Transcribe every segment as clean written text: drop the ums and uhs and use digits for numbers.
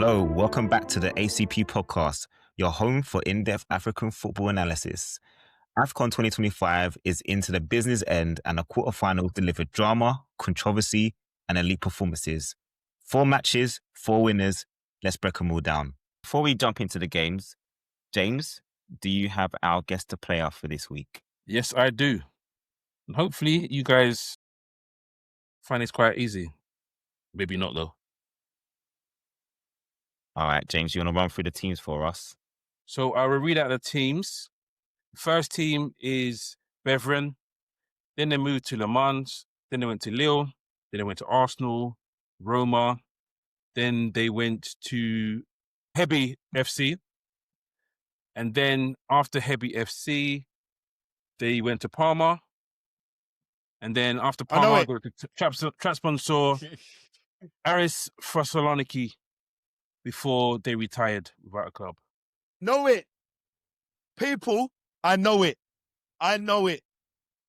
Hello, welcome back to the ACP Podcast, your home for in-depth African football analysis. AFCON 2025 is into the business end and the quarterfinals delivered drama, controversy, and elite performances. 4 matches, 4 winners. Let's break them all down. Before we jump into the games, James, do you have our guest to player for this week? Yes, I do. And hopefully you guys find this quite easy. Maybe not though. All right, James, you want to run through the teams for us? So I will read out the teams. First team is Beveren. Then they moved to Le Mans. Then they went to Lille. Then they went to Arsenal, Roma. Then they went to Hebi FC. And then after Hebi FC, they went to Parma. And then after Parma, I got to Trabzonspor, Aris Thessaloniki before they retired without a club. Know it. People, I know it. I know it.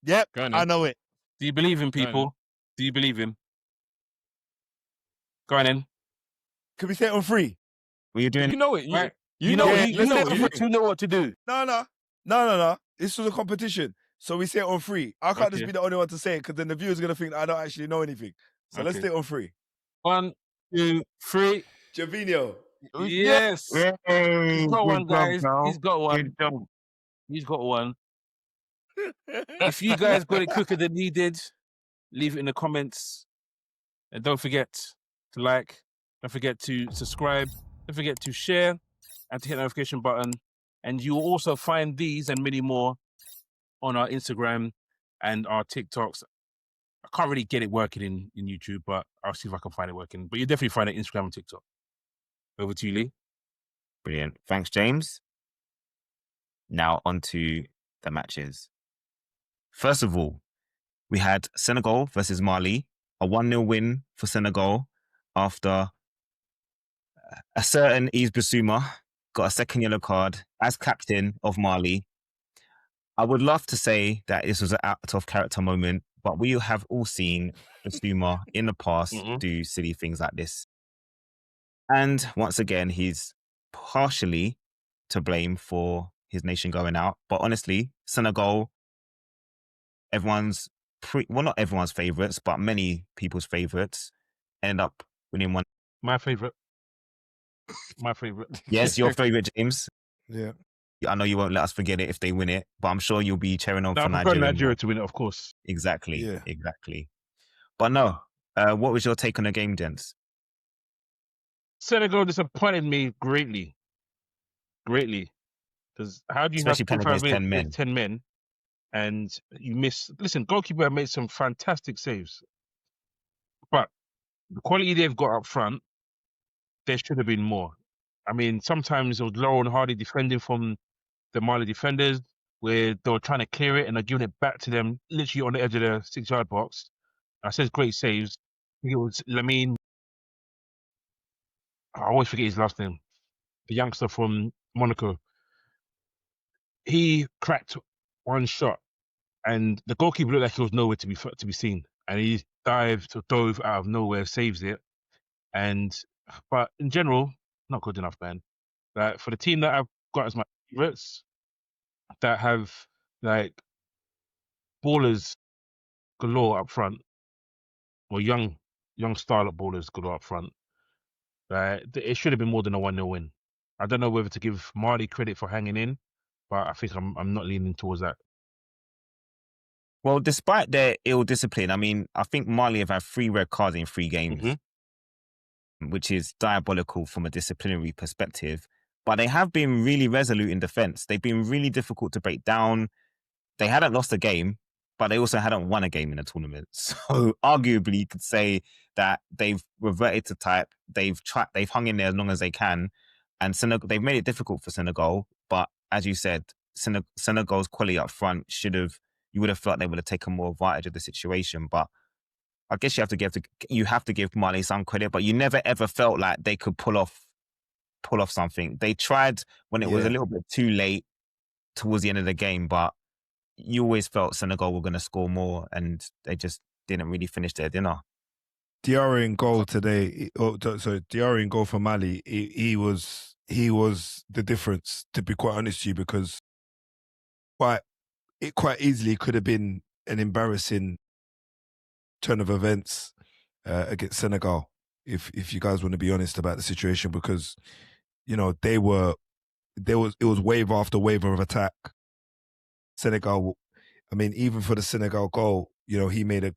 Yep, I know it. Do you believe in people? Do you believe him? Go on in. Can we say it on free? What are you doing? You know it. Right. You know what to do. No. This was a competition. So we say it on free. I can't just Okay. be the only one to say it because then the viewers are going to think that I don't actually know anything. So let's Okay. stay on free. 1, 2, 3. Javinho. Yes. Hey, He's got one, good job, guys. pal. He's got one. Good job. He's got one. If you guys got it quicker than he did, leave it in the comments. And don't forget to like, don't forget to subscribe, don't forget to share and to hit the notification button. And you will also find these and many more on our Instagram and our TikToks. I can't really get it working in YouTube, but I'll see if I can find it working. But you'll definitely find it on Instagram and TikTok. Over to you, Lee. Brilliant. Thanks, James. Now on to the matches. First of all, we had Senegal versus Mali, a 1-0 win for Senegal after a certain Yves Bissouma got a second yellow card as captain of Mali. I would love to say that this was an out of character moment, but we have all seen Bissouma in the past do silly things like this. And once again, he's partially to blame for his nation going out. But honestly, Senegal, not everyone's favourites, but many people's favourites, end up winning one. My favourite. Yes, your favourite, James. Yeah. I know you won't let us forget it if they win it, but I'm sure you'll be cheering on for I've got Nigeria. Nigeria to win it, of course. Exactly. Yeah. Exactly. But no, what was your take on the game, gents? Senegal disappointed me greatly. Because how do you Especially have playing against 10 men. 10 men and you miss... Listen, goalkeeper made some fantastic saves. But the quality they've got up front, there should have been more. I mean, sometimes it was Laurel and Hardy defending from the Mali defenders where they were trying to clear it and they're giving it back to them literally on the edge of the 6-yard box. I said great saves. I think it was Lamine. I always forget his last name. The youngster from Monaco. He cracked one shot and the goalkeeper looked like he was nowhere to be seen. And he dove out of nowhere, saves it. But in general, not good enough, man. Like, for the team that I've got as my favourites, that have like ballers galore up front, or young style ballers galore up front, it should have been more than a 1-0 win. I don't know whether to give Mali credit for hanging in, but I think I'm not leaning towards that. Well, despite their ill discipline, I mean, I think Mali have had 3 red cards in 3 games, which is diabolical from a disciplinary perspective. But they have been really resolute in defence. They've been really difficult to break down. They hadn't lost a game, but they also hadn't won a game in the tournament. So arguably, you could say that they've reverted to type. They've hung in there as long as they can, and they've made it difficult for Senegal. But as you said, Senegal's quality up front you would have felt they would have taken more advantage of the situation. But I guess you have to give Mali some credit, but you never ever felt like they could pull off something. They tried when it was a little bit too late towards the end of the game, but you always felt Senegal were going to score more, and they just didn't really finish their dinner. Diarra in goal today. Diarra in goal for Mali. He was the difference. To be quite honest with you, because it quite easily could have been an embarrassing turn of events against Senegal. If you guys want to be honest about the situation, because it was wave after wave of attack. Senegal, I mean, even for the Senegal goal, he made a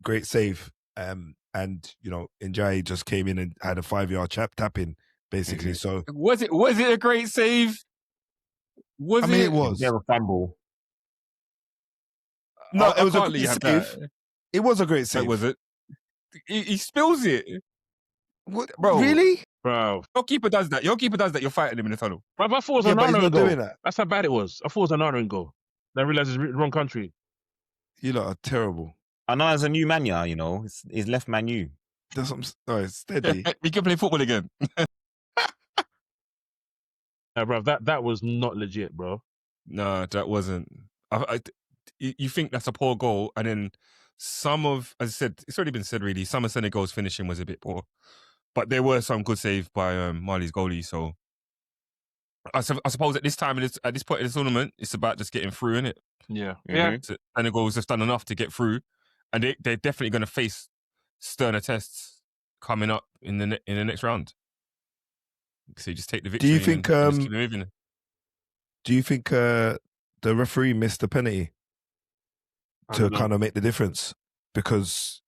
great save. And Ndiaye just came in and had a 5-yard tap-in, basically. So was it a great save? It was. They have a fumble. No, it was a great save. That. It was a great save. Was it? He spills it. What, bro? Really? Bro. Your keeper does that. You're fighting him in the tunnel. Bro, I thought it was Onana in goal. That's how bad it was. I thought it was Onana in goal. Then I realised it's the wrong country. You lot are terrible. Onana's a new mania, He's left Manu. That's what it's steady. He can play football again. No, bro, that was not legit, bro. No, that wasn't. You think that's a poor goal, and then as I said, it's already been said really, some of Senegal's finishing was a bit poor. But there were some good saves by Mali's goalie. So I suppose at this time, at this point in the tournament, it's about just getting through, innit? Yeah. So Senegal's just done enough to get through, and they're definitely going to face sterner tests coming up in the next round. So you just take the victory. Do you think? And just keep moving. Do you think the referee missed the penalty to kind of make the difference? Because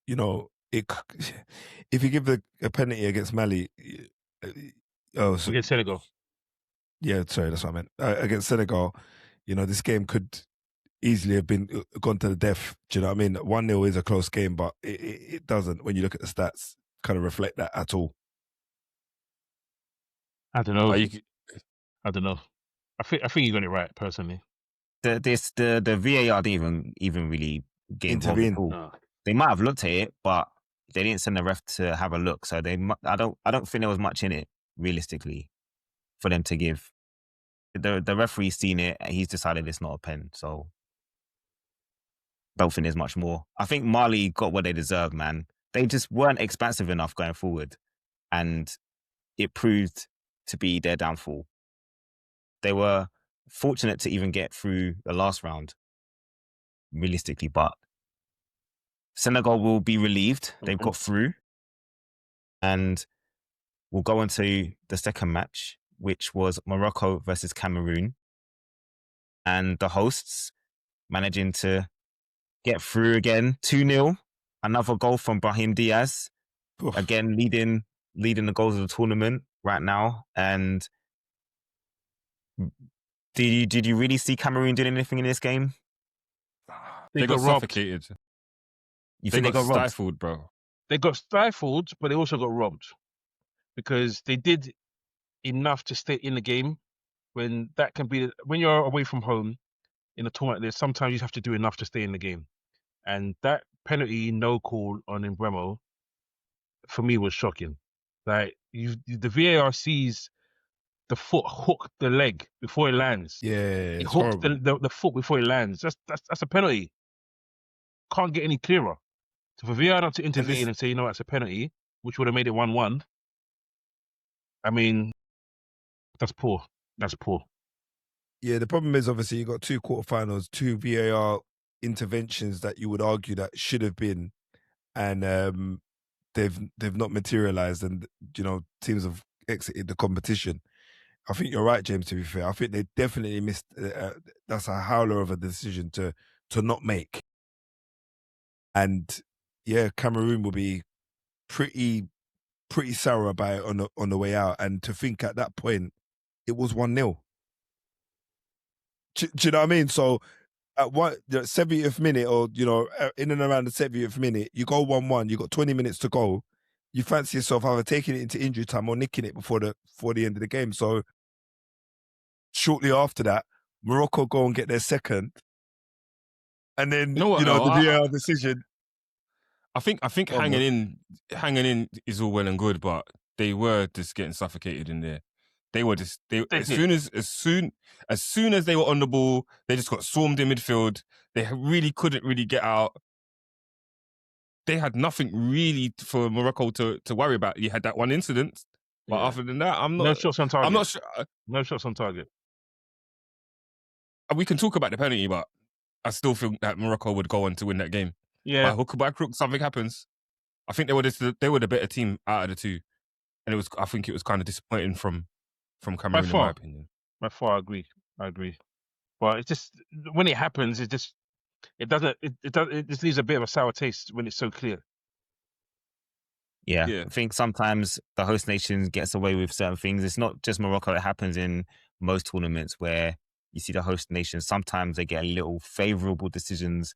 if you give a penalty against Mali, against Senegal. Yeah, sorry, that's what I meant. Against Senegal, this game could easily have gone to the death. Do you know what I mean? 1-0 is a close game, but it doesn't, when you look at the stats, kind of reflect that at all. I don't know. I don't know. I think you got it right, personally. The VAR didn't even really get involved at all. No. They might have looked at it, but they didn't send the ref to have a look. So I don't think there was much in it, realistically, for them to give. The referee's seen it and he's decided it's not a pen. So I don't think there's much more. I think Mali got what they deserved, man. They just weren't expansive enough going forward, and it proved to be their downfall. They were fortunate to even get through the last round, realistically, but Senegal will be relieved. They've got through, and we'll go on to the second match, which was Morocco versus Cameroon, and the hosts managing to get through again, 2-0. Another goal from Brahim Diaz, again leading the goals of the tournament right now. And did you really see Cameroon doing anything in this game? They got suffocated. You think they got stifled, bro? They got stifled, but they also got robbed, because they did enough to stay in the game. When you're away from home in a tournament, sometimes you have to do enough to stay in the game. And that penalty no call on Mbeumo, for me, was shocking. Like, the VAR sees the foot hook the leg before it lands. Yeah, it hooked the foot before it lands. That's a penalty. Can't get any clearer. So for VAR not to intervene and say, that's a penalty, which would have made it 1-1. I mean, that's poor. That's poor. Yeah, the problem is, obviously, you got 2 quarterfinals, 2 VAR interventions that you would argue that should have been, and they've not materialized, and teams have exited the competition. I think you're right, James. To be fair, I think they definitely missed. That's a howler of a decision to not make. And yeah, Cameroon will be pretty sour about it on the way out. And to think at that point it was 1-0. Do you know what I mean? So at 70th minute, or in and around the 70th minute, you go 1-1. You got 20 minutes to go. You fancy yourself either taking it into injury time or nicking it before the end of the game. So shortly after that, Morocco go and get their second, and then the VAR decision. I think hanging in is all well and good, but they were just getting suffocated in there. They were just as soon as they were on the ball, they just got swarmed in midfield. They really couldn't really get out. they had nothing really for Morocco to worry about. You had that one incident, but other than that, no shots on target. I'm not sure. No shots on target. We can talk about the penalty, but I still think that Morocco would go on to win that game. Yeah. By hook or by crook, something happens. I think they were the better team out of the two, and I think it was kind of disappointing from Cameroon, in my opinion. By far, I agree. But it's just when it happens, it just leaves a bit of a sour taste when it's so clear. Yeah. Yeah. I think sometimes the host nation gets away with certain things. It's not just Morocco. It happens in most tournaments where you see the host nation. Sometimes they get a little favourable decisions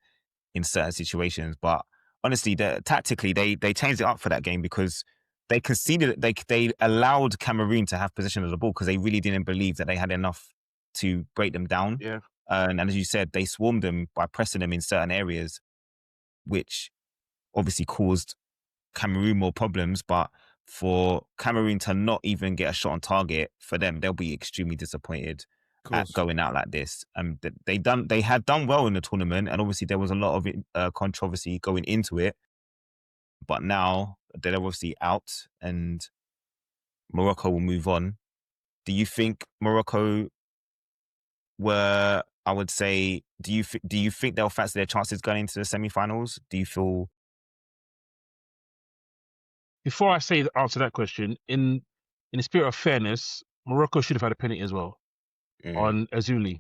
in certain situations. But honestly, tactically, they changed it up for that game because they conceded. They allowed Cameroon to have possession of the ball because they really didn't believe that they had enough to break them down. Yeah. And as you said, they swarmed them by pressing them in certain areas, which obviously caused Cameroon more problems. But for Cameroon to not even get a shot on target, for them, they'll be extremely disappointed at going out like this. They had done well in the tournament, and obviously there was a lot of controversy going into it. But now they're obviously out, and Morocco will move on. Do you think Morocco were? I would say, do you think they'll fancy their chances going into the semi-finals? Do you feel? Before I answer that question, in the spirit of fairness, Morocco should have had a penalty as well on Azuli,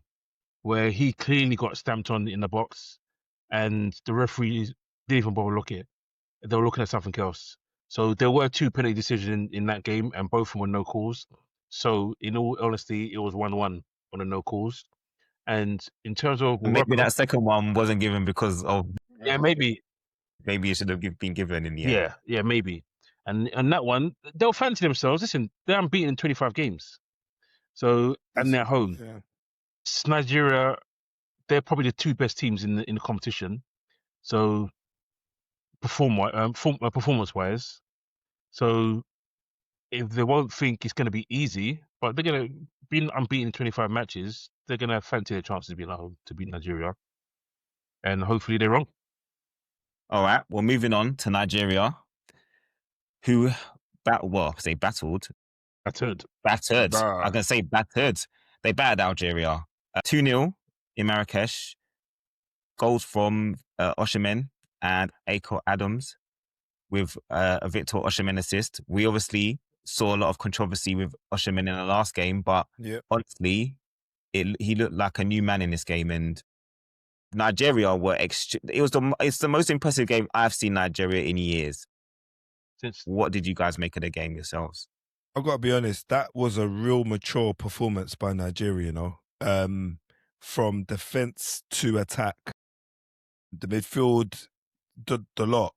where he clearly got stamped on in the box, and the referee didn't even bother look at it. They were looking at something else. So there were 2 penalty decisions in that game, and both of them were no calls. So in all honesty, it was 1-1 on the no calls. And in terms of Morocco, maybe that second one wasn't given because of maybe it should have been given in the end. Yeah, maybe. And that one, they'll fancy themselves. Listen, they're unbeaten in 25 games. So and they're home. Yeah. Nigeria, they're probably the 2 best teams in the competition. So performance wise, so if they won't think it's going to be easy, but they're going to be unbeaten in 25 matches, they're going to fancy their chances of being at home to beat Nigeria, and hopefully they're wrong. All right, well, moving on to Nigeria, who battled. Battered. I'm going to say battered. They battered Algeria 2-0 in Marrakesh. Goals from Osimhen and Aiko Adams with a Victor Osimhen assist. We obviously saw a lot of controversy with Osimhen in the last game, but honestly, he looked like a new man in this game. And Nigeria it's the most impressive game I've seen Nigeria in years. What did you guys make of the game yourselves? I've got to be honest, that was a real mature performance by Nigeria, from defence to attack. The midfield, the lot.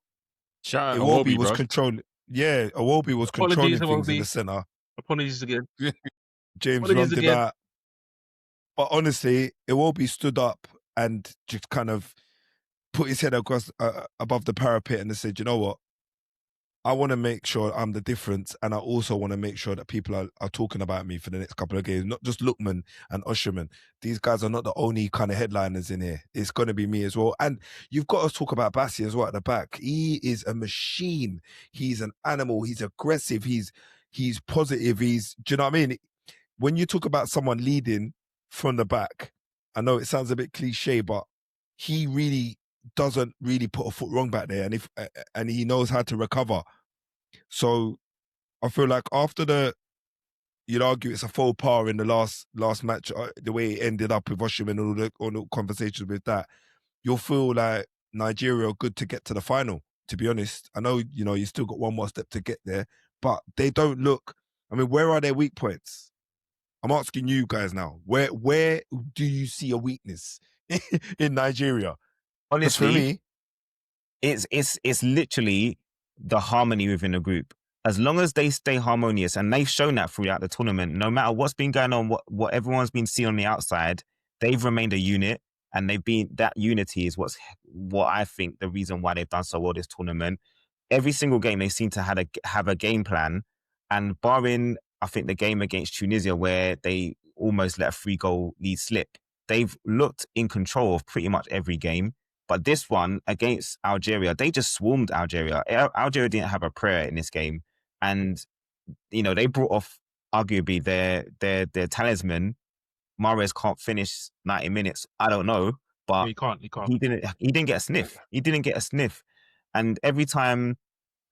Shout out Iwobi was controlling. Yeah, Iwobi was controlling things in the centre. Apologies again. James rounded out. But honestly, Iwobi stood up and just kind of put his head across above the parapet and said, you know what? I want to make sure I'm the difference, and I also want to make sure that people are talking about me for the next couple of games, not just Lookman and Osimhen. These guys are not the only kind of headliners in here. It's going to be me as well. And you've got to talk about Bassi as well at the back. He is a machine. He's an animal. He's aggressive. He's positive. Do you know what I mean? When you talk about someone leading from the back, I know it sounds a bit cliche, but he really doesn't really put a foot wrong back there, and he knows how to recover. So I feel like after you'd argue it's a faux pas in the last match, the way it ended up with Osimhen and all the conversations with that, you'll feel like Nigeria are good to get to the final, to be honest. I know, you still got one more step to get there, but they don't look, where are their weak points? I'm asking you guys now, where do you see a weakness in Nigeria? Honestly, for me, it's literally the harmony within the group. As long as they stay harmonious, and they've shown that throughout the tournament, no matter what's been going on, what everyone's been seeing on the outside, they've remained a unit, and that unity is what I think the reason why they've done so well this tournament. Every single game they seem to have a game plan, and barring I think the game against Tunisia where they almost let a 3-goal lead slip, they've looked in control of pretty much every game. But this one against Algeria, they just swarmed Algeria. Algeria didn't have a prayer in this game. And, they brought off arguably their talisman. Mahrez can't finish 90 minutes. I don't know. But he can't. He didn't get a sniff. He didn't get a sniff. And every time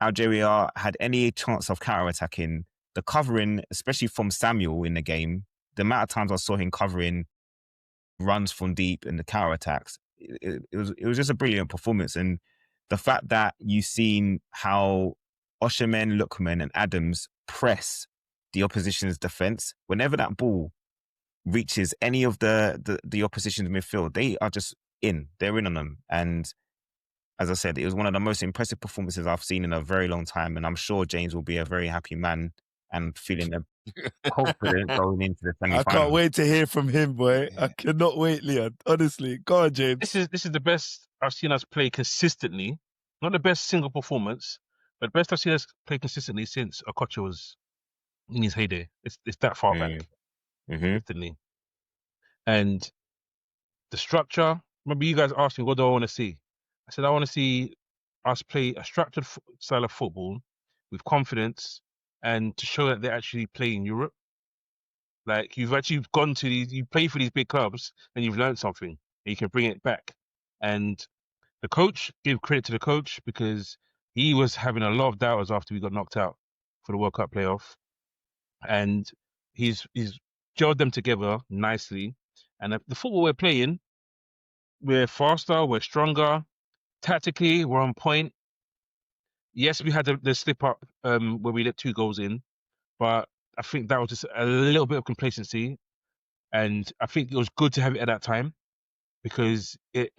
Algeria had any chance of counter-attacking, the covering, especially from Samuel in the game, the amount of times I saw him covering runs from deep and the counter-attacks, it was just a brilliant performance. And the fact that you've seen how Osimhen, Lookman and Adams press the opposition's defence, whenever that ball reaches any of the opposition's midfield, they are just in. They're in on them. And as I said, it was one of the most impressive performances I've seen in a very long time. And I'm sure James will be a very happy man and feeling confident going into the semi-final. I can't wait to hear from him, boy. I cannot wait, Leon. Honestly. Go on, James. This is the best I've seen us play consistently. Not the best single performance, but the best I've seen us play consistently since Okocha was in his heyday. It's that far back. Consistently. And the structure, remember you guys asked me, what do I want to see? I said, I want to see us play a structured style of football with confidence and to show that they actually play in Europe. Like, you've actually gone to you play for these big clubs and you've learned something and you can bring it back. And the coach, give credit to the coach because he was having a lot of doubters after we got knocked out for the World Cup playoff. And he's gelled them together nicely. And the football we're playing, we're faster, we're stronger. Tactically, we're on point. Yes, we had the slip up where we let 2 goals in, but I think that was just a little bit of complacency. And I think it was good to have it at that time because it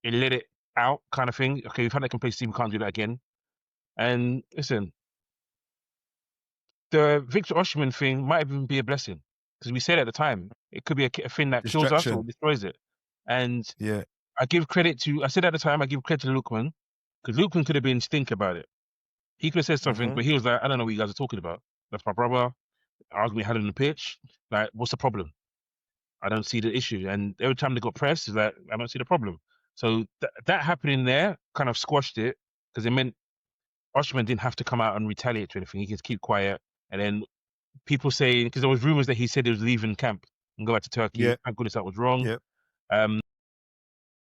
let it out kind of thing. Okay, we've had that complacency, we can't do that again. And listen, the Victor Osimhen thing might even be a blessing because we said at the time it could be a thing that kills us or destroys it. And yeah, I said at the time, I give credit to Lookman because Lookman could have been stink about it. He could have said something, but he was like, I don't know what you guys are talking about. That's my brother. Argument had on the pitch. Like, what's the problem? I don't see the issue. And every time they got pressed, it's like, I don't see the problem. So that happening there kind of squashed it because it meant Osimhen didn't have to come out and retaliate to anything. He could keep quiet. And then people saying, because there was rumors that he said he was leaving camp and go back to Turkey. Yeah. Thank goodness that was wrong. Yeah.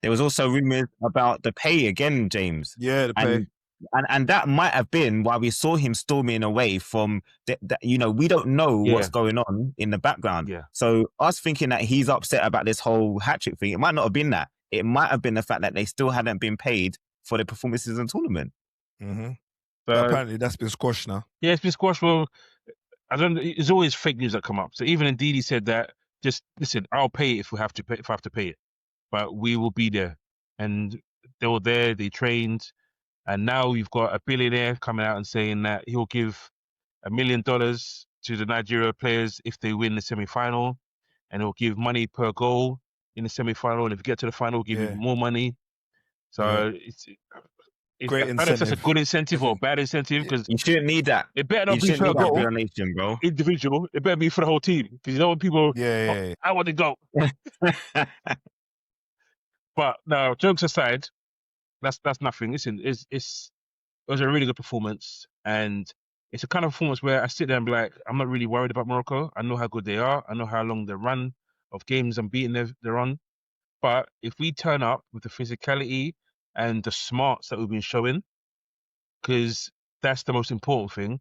There was also rumors about the pay again, James. Yeah, the pay. And that might have been why we saw him storming away from, we don't know what's going on in the background. Yeah. So us thinking that he's upset about this whole hat-trick thing, it might not have been that. It might have been the fact that they still hadn't been paid for their performances in the tournament. Mm-hmm. But apparently that's been squashed now. Yeah, it's been squashed. Well, I don't know. There's always fake news that come up. So even Ndidi said that, just listen, I'll pay it if I have to pay it. But we will be there. And they were there, they trained. And now you've got a billionaire coming out and saying that he'll give $1 million to the Nigeria players if they win the semi-final. And he'll give money per goal in the semi-final. And if you get to the final, he'll give you more money. So it's great I don't know if that's a good incentive or a bad incentive because you shouldn't need that. It better not be for a goal, nation, bro. Individual. It better be for the whole team because you know when people, I want to go. But no, jokes aside, that's nothing. Listen, it was a really good performance, and it's a kind of performance where I sit there and be like, I'm not really worried about Morocco. I know how good they are. I know how long the run of games unbeaten they're on. But if we turn up with the physicality and the smarts that we've been showing, because that's the most important thing,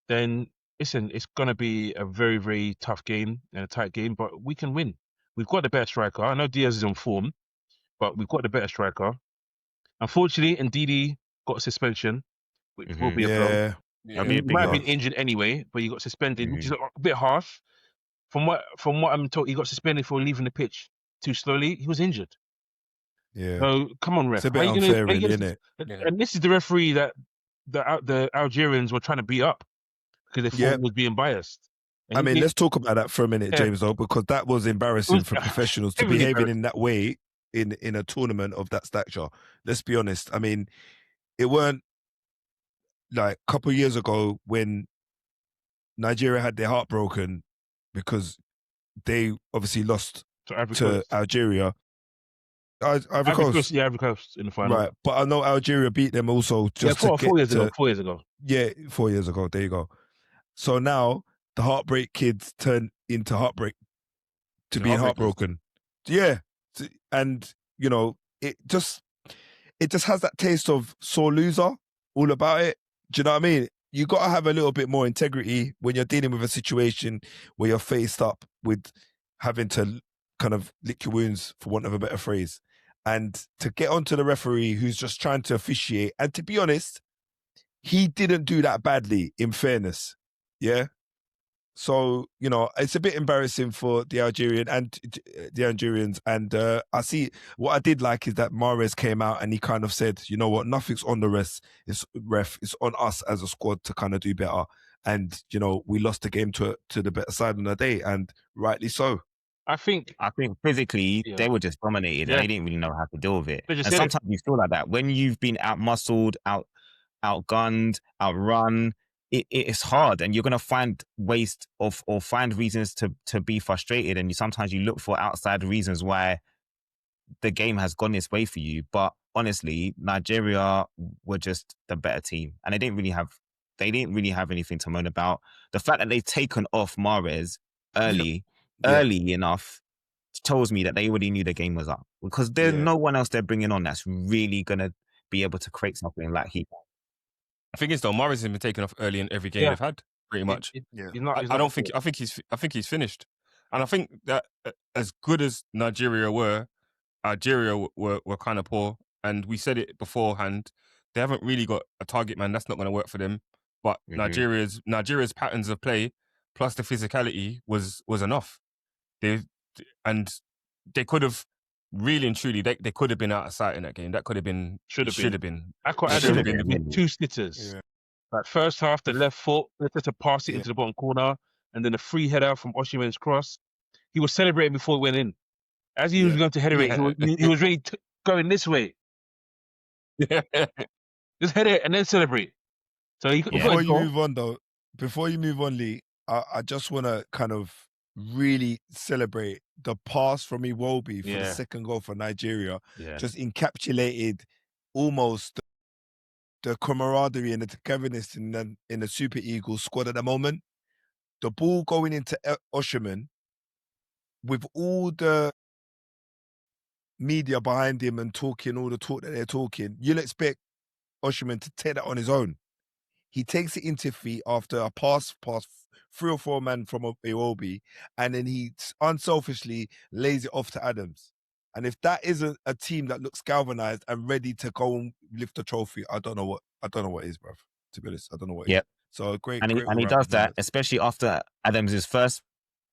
then listen, it's going to be a very, very tough game and a tight game, but we can win. We've got the better striker. I know Diaz is on form, but we've got the better striker. Unfortunately, Ndidi got a suspension, which will be a blow. He might have been injured anyway, but he got suspended, which is a bit harsh. From what I'm told, he got suspended for leaving the pitch too slowly. He was injured. Yeah. So come on, ref. It's a bit unfair, really, isn't it? And this is the referee that the Algerians were trying to beat up because they thought he was being biased. And let's talk about that for a minute, James, though, because that was embarrassing for professionals to behaving in that way in a tournament of that stature. Let's be honest. I mean, it weren't like a couple of years ago when Nigeria had their heart broken because they obviously lost to Algeria. Ivory Coast. Yeah, Ivory Coast in the final. Right, but I know Algeria beat them also just to get 4 years ago. 4 years ago. Yeah, 4 years ago. There you go. So now the heartbreak kids turn into heartbreak to being heartbroken. Yeah, and you know it just has that taste of sore loser. All about it. Do you know what I mean? You got to have a little bit more integrity when you're dealing with a situation where you're faced up with having to kind of lick your wounds, for want of a better phrase, and to get onto the referee who's just trying to officiate. And to be honest, he didn't do that badly, in fairness. Yeah. So, you know, it's a bit embarrassing for the Algerians. And I see what I did like is that Mahrez came out and he kind of said, you know what, nothing's on the ref. It's on us as a squad to kind of do better. And, you know, we lost the game to the better side on the day, and rightly so. I think physically they were just dominated and they didn't really know how to deal with it. And sometimes you feel like that when you've been out-muscled, outgunned, outrun. It's hard, and you're going to find ways or find reasons to be frustrated, and sometimes you look for outside reasons why the game has gone this way for you. But honestly, Nigeria were just the better team, and they didn't really have anything to moan about. The fact that they've taken off Mahrez early enough tells me that they already knew the game was up, because there's no one else they're bringing on that's really going to be able to create something like he. I think it's though Mahrez has been taken off early in every game they've had, pretty much. I think he's finished, and I think that as good as Nigeria were kind of poor, and we said it beforehand. They haven't really got a target man. That's not going to work for them. But Nigeria's patterns of play plus the physicality was enough. They could have. Really and truly, they could have been out of sight in that game. That could have been. Should have been. I quite had two snitters. Yeah. Like first half, the left foot, let's to pass it into the bottom corner, and then a free header from Oshimen's cross. He was celebrating before he went in. As he was going to header it, he was really going this way. Yeah. Just head it and then celebrate. So before you move on, Lee, I just want to kind of really celebrate the pass from Iwobi for the second goal for Nigeria. Just encapsulated almost the camaraderie and the togetherness in the Super Eagles squad at the moment. The ball going into Oshiman with all the media behind him and talking all the talk that they're talking, you'll expect Oshiman to take that on his own. He takes it into feet after a pass 3 or 4 men from Iwobi, and then he unselfishly lays it off to Adams. And if that isn't a team that looks galvanized and ready to go and lift the trophy, I don't know what is, bruv. To be honest, I don't know what is. So great. And he does that, especially after Adams' first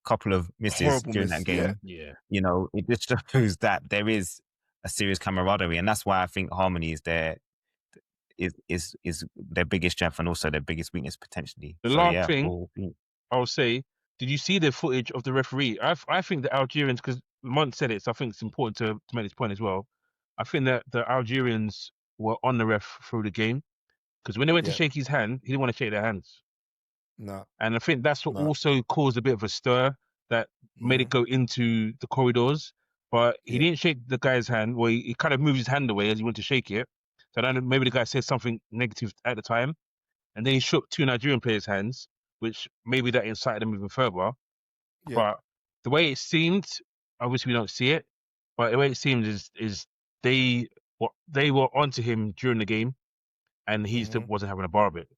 couple of misses during that game. Yeah. You know, it just shows that there is a serious camaraderie, and that's why I think harmony is is their biggest strength and also their biggest weakness potentially. The last thing I'll say, did you see the footage of the referee? I think the Algerians, because Mont said it, so I think it's important to make this point as well. I think that the Algerians were on the ref through the game, because when they went to shake his hand, he didn't want to shake their hands. No. And I think that's what also caused a bit of a stir that made it go into the corridors. But he didn't shake the guy's hand. Well, he kind of moved his hand away as he went to shake it. So I don't know, maybe the guy said something negative at the time. And then he shook 2 Nigerian players' hands, which maybe that incited them even further. Yeah. But the way it seemed, obviously we don't see it, but the way it seemed is they were onto him during the game, and he wasn't having a bar of it.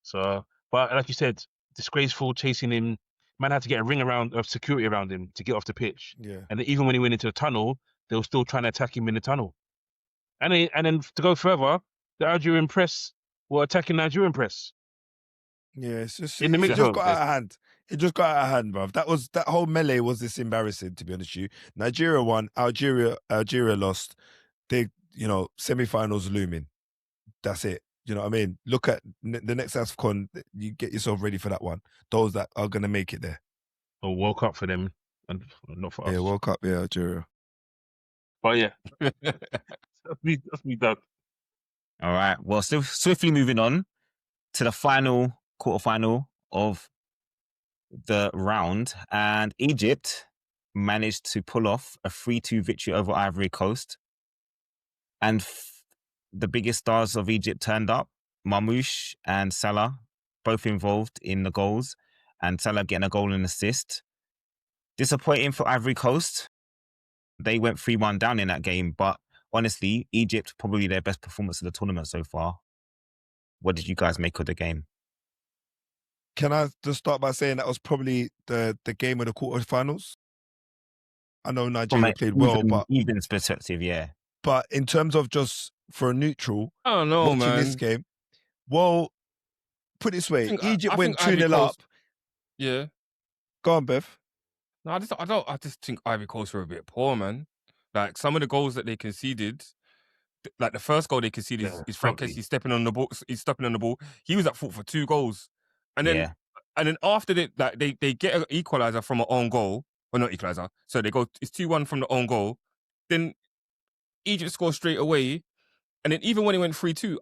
So, but like you said, disgraceful, chasing him. Man had to get a ring of security around him to get off the pitch. Yeah. And even when he went into the tunnel, they were still trying to attack him in the tunnel. And then to go further, the Algerian press were attacking Nigerian press. Yeah, it's just it just got out of hand. It just got out of hand, bruv. That whole melee was this embarrassing, to be honest with you. Nigeria won, Algeria lost. They, semi-finals looming. That's it. You know what I mean? Look at the next AFCON. You get yourself ready for that one. Those that are going to make it there. Or World Cup for them, and not for us. Yeah, World Cup, Algeria. But yeah, that's me done. All right. Well, still swiftly moving on to the final quarterfinal of the round, and Egypt managed to pull off a 3-2 victory over Ivory Coast. And the biggest stars of Egypt turned up, Mamouche and Salah, both involved in the goals, and Salah getting a goal and assist. Disappointing for Ivory Coast. They went 3-1 down in that game, but honestly, Egypt, probably their best performance of the tournament so far. What did you guys make of the game? Can I just start by saying that was probably the game of the quarterfinals? I know Nigeria played well, but even perspective, yeah. But in terms of just for a neutral, I don't know, watching man. this game, well, put it this way, Egypt went 2-0 up. Yeah. Go on, Bev. No, I just think Ivory Coast were a bit poor, man. Like some of the goals that they conceded, like the first goal they conceded is Frank Kessie stepping on the ball. He's stepping on the ball. He was at fault for 2 goals, and then after that, like they get an equalizer from an own goal, or not equalizer. So they go, it's 2-1 from the own goal. Then Egypt scores straight away, and then even when it went 3-2,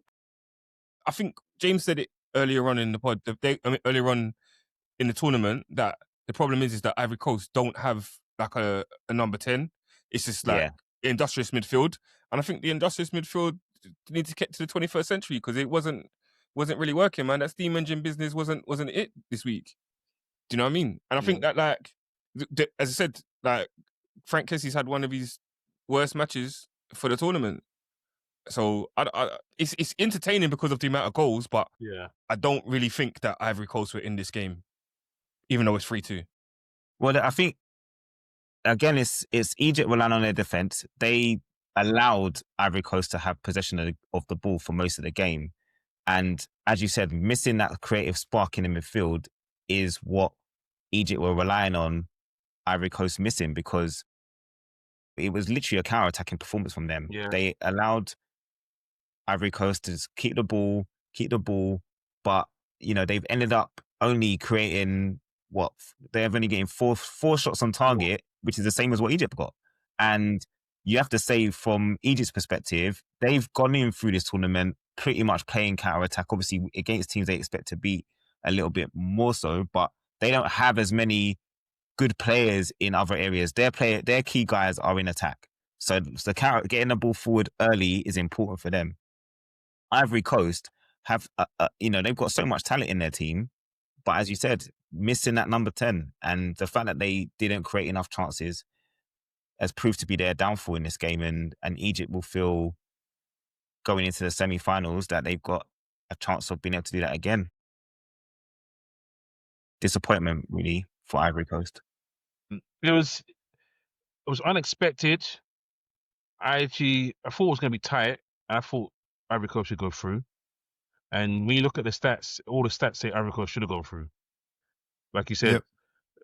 I think James said it earlier on in the pod. Earlier on in the tournament, that the problem is that Ivory Coast don't have like a number 10. It's just like industrious midfield, and I think the industrious midfield needs to get to the 21st century because it wasn't really working, man. That steam engine business wasn't it this week. Do you know what I mean? And I think that, like, as I said, like Frank Kessie's had one of his worst matches for the tournament. So it's entertaining because of the amount of goals, but I don't really think that Ivory Coast were in this game, even though it's 3-2. Well, I think, again, it's Egypt relying on their defence. They allowed Ivory Coast to have possession of the ball for most of the game. And as you said, missing that creative spark in the midfield is what Egypt were relying on Ivory Coast missing, because it was literally a counter-attacking performance from them. Yeah. They allowed Ivory Coast to keep the ball, but, you know, they've ended up only creating they're only getting four shots on target, which is the same as what Egypt got. And you have to say, from Egypt's perspective, they've gone in through this tournament pretty much playing counter-attack, obviously against teams they expect to beat a little bit more so, but they don't have as many good players in other areas. Their key guys are in attack. So getting the ball forward early is important for them. Ivory Coast have, they've got so much talent in their team, but as you said, missing that number 10, and the fact that they didn't create enough chances has proved to be their downfall in this game, and Egypt will feel going into the semi-finals that they've got a chance of being able to do that again. Disappointment, really, for Ivory Coast. It was unexpected. I thought it was going to be tight. I thought Ivory Coast should go through. And when you look at the stats, all the stats say Ivory Coast should have gone through. Like you said,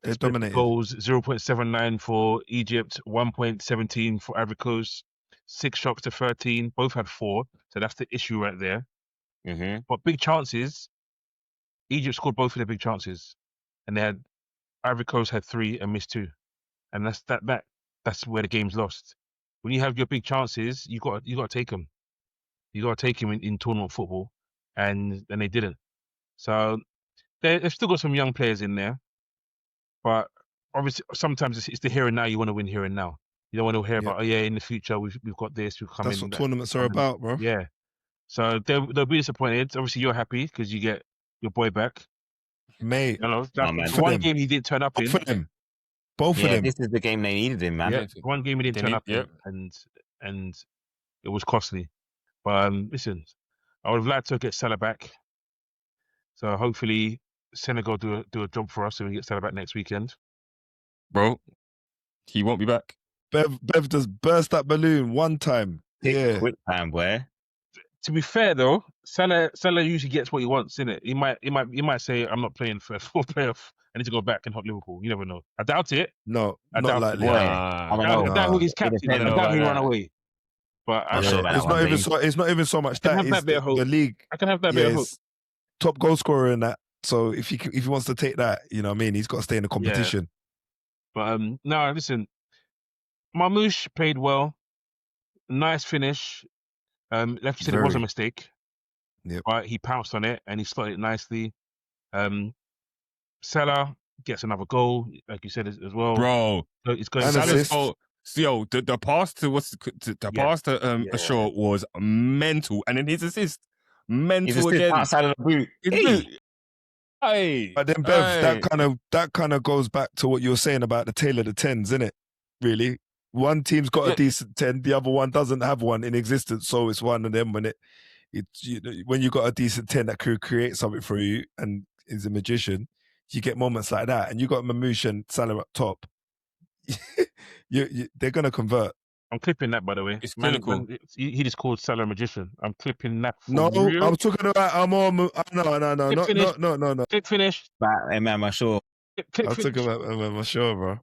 they dominated. Goals 0.79 for Egypt, 1.17 for Ivory Coast, 6 shots to 13. Both had 4, so that's the issue right there. Mm-hmm. But big chances, Egypt scored both of their big chances, and Ivory Coast had 3 and missed 2, and that's where the game's lost. When you have your big chances, you got to take them. You got to take them in tournament football, and they didn't. So they've still got some young players in there, but obviously sometimes it's the here and now. You want to win here and now. You don't want to hear about, in the future we've got this. We've come in. That's what tournaments are about, bro. Yeah. So they'll be disappointed. Obviously, you're happy because you get your boy back. Mate, that's one game he didn't turn up in. Both of them. This is the game they needed him, man. Yeah, one game he didn't turn up in, and it was costly. But listen, I would have liked to get Salah back. So hopefully Senegal do a job for us and we get Salah back next weekend. Bro, he won't be back. Bev just burst that balloon one time. Quick time, boy. To be fair though, Salah usually gets what he wants, innit? He might say, I'm not playing for a full playoff. I need to go back and help Liverpool. You never know. I doubt it. No, I not doubt likely. it. I doubt who he's captain. I doubt he'll run away. But it's not even so much that. It's the league. I can have that bit of hope. Top goal scorer in that. So if he wants to take that, you know what I mean, he's got to stay in the competition. Yeah. But no, listen. Mamouche played well. Nice finish. Left said it was a mistake. Yep. But he pounced on it and he slotted it nicely. Salah, gets another goal, like you said as well. Bro, So it's going. And Salah's assist. fault. So, the pass to pass to Shaw was mental, and then his assist mental He's again. outside of the boot. His Hey. boot. Hey, But then Bev, that kind of goes back to what you were saying about the tail of the tens, isn't it? Really, one team's got a decent 10, the other one doesn't have one in existence, so it's one of them when when you got a decent 10 that could create something for you and is a magician, you get moments like that, and you got Mamouche and Salah up top. They're gonna convert. I'm clipping that, by the way. It's clinical. Man, he just called Salah magician. I'm clipping that. No, real. I'm talking about no. Clip finish. But I'm sure. Clip I'm finish. talking about I'm sure, bro.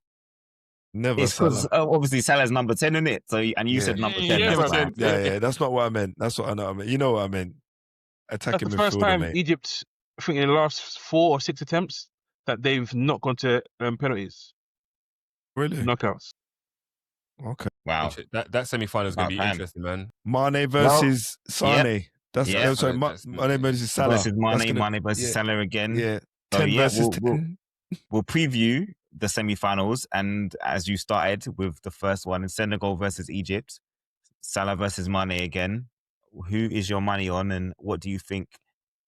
Never It's because Salah. obviously Salah's number 10, isn't it? So and you said number 10. Yeah, That's bro. why. Yeah, that's not what I meant. That's what I know. I meant. You know what I meant. Attacking That's the first midfielder, time mate. Egypt, I think in the last 4 or 6 attempts, that they've not gone to penalties, Really? knockouts. Okay. Wow. That semi-final is going to be Wow, interesting, man. Mane versus Sane. That's Yep. sorry. Mane versus Salah. Versus Mane versus Salah again. Yeah. So 10 versus 10. We'll preview the semi-finals, and as you started with the first one, in Senegal versus Egypt, Salah versus Mane again. Who is your money on, and what do you think?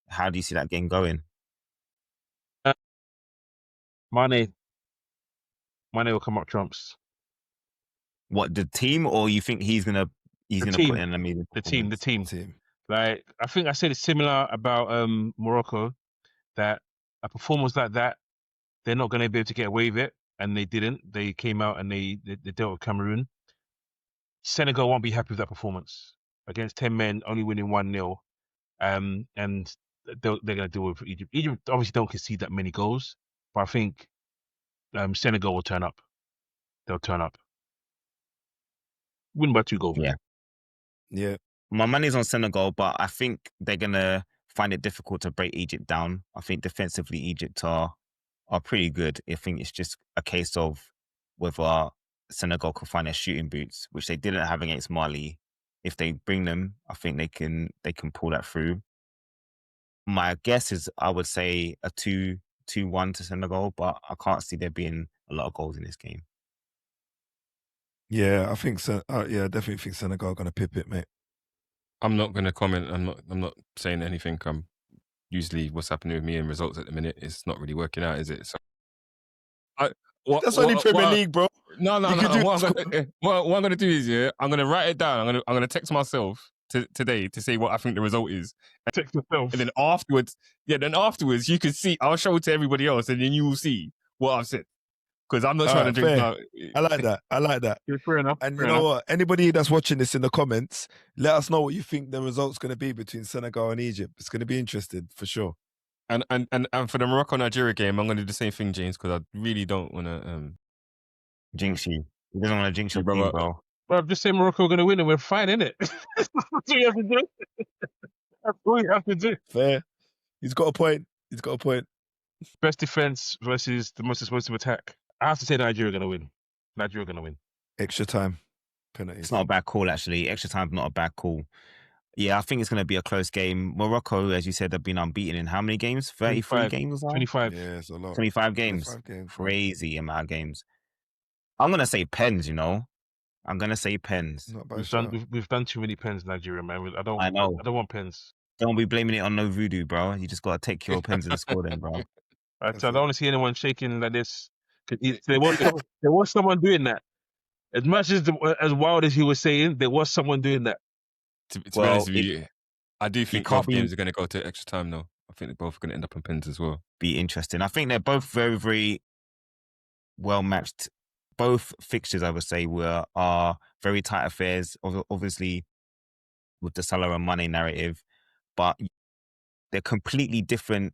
How do you see that game going? Mane will come up trumps. What, the team, or you think he's gonna put in an amazing The team. Team. Like, I think I said it's similar about Morocco, that a performance like that, they're not going to be able to get away with it, and they didn't. They came out and they dealt with Cameroon. Senegal won't be happy with that performance against 10 men, only winning 1-0, and they're going to deal with Egypt. Egypt obviously don't concede that many goals, but I think Senegal will turn up. They'll turn up. Win by 2 goals. Yeah. My money's on Senegal, but I think they're gonna find it difficult to break Egypt down. I think defensively Egypt are pretty good. I think it's just a case of whether Senegal can find their shooting boots, which they didn't have against Mali. If they bring them, I think they can pull that through. My guess is I would say a 2-1 to Senegal, but I can't see there being a lot of goals in this game. Yeah, I think so. I definitely think Senegal are going to pip it, mate. I'm not going to comment. I'm not saying anything. Usually what's happening with me and results at the minute, it's not really working out, is it? So, that's only Premier League, bro. No. What I'm going to do is, I'm going to write it down. I'm going to text myself today to say what I think the result is. Text yourself. And then afterwards, you can see, I'll show it to everybody else, and then you will see what I've said. Because I'm not trying to drink. I like that. Yeah, fair enough. And fair you know enough. what? Anybody that's watching this in the comments, let us know what you think the result's going to be between Senegal and Egypt. It's going to be interesting for sure. And for the Morocco-Nigeria game, I'm going to do the same thing, James, because I really don't want to jinx you. He doesn't want to jinx your team, bro. Well, I'm just saying Morocco are going to win and we're fine, innit? That's what you have to do. That's all you have to do. Fair. He's got a point. Best defense versus the most explosive attack. I have to say Nigeria are going to win. Extra time. Penalties. It's not a bad call, actually. Extra time's not a bad call. Yeah, I think it's going to be a close game. Morocco, as you said, they've been unbeaten in how many games? 33 games or so? 25. Yeah, it's a lot. 25 games. 25 games. Crazy amount of games. I'm going to say pens, I'm going to say pens. We've done too many pens, Nigeria, man. I know. I don't want pens. Don't be blaming it on no voodoo, bro. You just got to take your pens and score them, bro. I don't want to see anyone shaking like this. There was someone doing that. As much as wild as he was saying, there was someone doing that. To be honest with you, I do think both games are going to go to extra time, though. I think they're both going to end up on pens as well. Be interesting. I think they're both very, very well matched. Both fixtures, I would say, are very tight affairs, obviously, with the Salah and Mane narrative, but they're completely different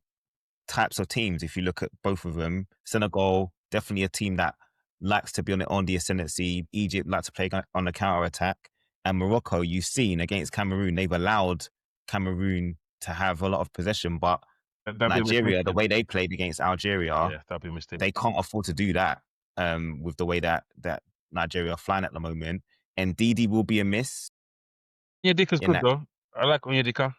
types of teams. If you look at both of them, Senegal, definitely a team that likes to be on the ascendancy. Egypt likes to play on the counter-attack. And Morocco, you've seen against Cameroon, they've allowed Cameroon to have a lot of possession, but Nigeria, the way they played against Algeria, that'd be a mistake. They can't afford to do that with the way that Nigeria are flying at the moment. And Didi will be a miss. Onyedika's good, though. I like Onyedika.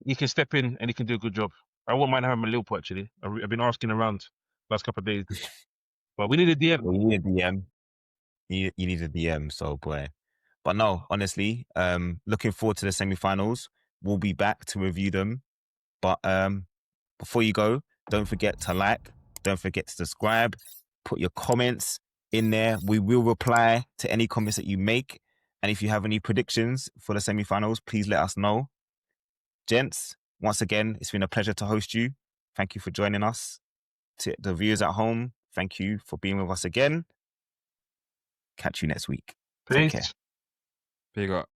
He can step in and he can do a good job. I wouldn't mind having him in Liverpool, actually. I've been asking around last couple of days. But we need a DM. You need a DM. You need a DM, so boy. But no, honestly, looking forward to the semi-finals. We'll be back to review them. But before you go, don't forget to like, don't forget to subscribe, put your comments in there. We will reply to any comments that you make. And if you have any predictions for the semi-finals, please let us know. Gents, once again, it's been a pleasure to host you. Thank you for joining us. To the viewers at home, thank you for being with us again. Catch you next week. Take care. Peace. Big up.